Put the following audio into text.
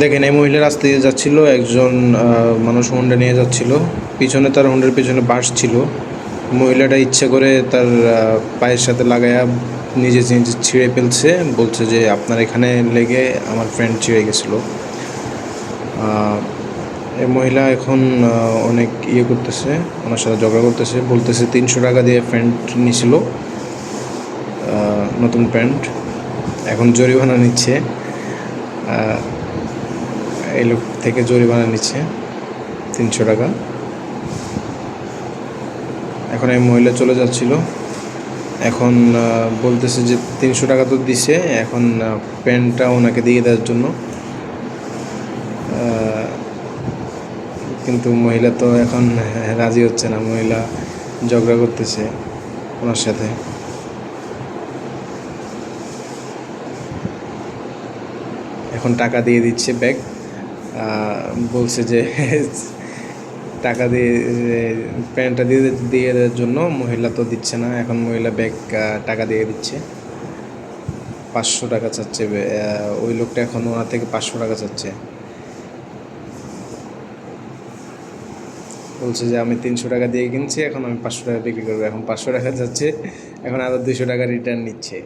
দেখেন এই মহিলা রাস্তা দিয়ে যাচ্ছিল, একজন মানুষ হোন্ডা নিয়ে যাচ্ছিল, পিছনে তার হোন্ডার পিছনে বাস ছিল। মহিলাটা ইচ্ছা করে তার পায়ের সাথে লাগায়া নিজে নিজে ছিঁড়ে ফেলছে, বলছে যে আপনার এখানে লেগে আমার ফ্রেন্ড ছিঁড়ে গেছিলো। এই মহিলা এখন অনেক ইয়ে করতেছে, ওনার সাথে ঝগড়া করতেছে, বলতেছে 300 টাকা দিয়ে প্যান্ট নিছিল, নতুন প্যান্ট, এখন জরিমানা নিচ্ছে। এই লোক থেকে জরিমানা নিচ্ছে 300 টাকা। এখন এই মহিলা চলে যাচ্ছিল, এখন বলতেছে যে 300 টাকা তো দিছে, এখন প্যান্টটা ওনাকে দিয়ে দেওয়ার জন্য। কিন্তু মহিলা তো এখন রাজি হচ্ছে না, মহিলা ঝগড়া করতেছে ওনার সাথে। এখন টাকা দিয়ে দিচ্ছে ব্যাগ, বলছে যে টাকা দিয়ে প্যান্টটা দিয়ে দেওয়ার জন্য। মহিলা তো দিচ্ছে না, এখন মহিলা ব্যাগ টাকা দিয়ে দিচ্ছে। 500 টাকা চাচ্ছে ওই লোকটা, এখন ওনার থেকে 500 টাকা চাচ্ছে। বলছে যে আমি 300 টাকা দিয়ে কিনছি, এখন আমি 500 টাকা বিক্রি করবো। এখন 500 টাকা যাচ্ছে, এখন আরও 200 টাকা রিটার্ন নিচ্ছে।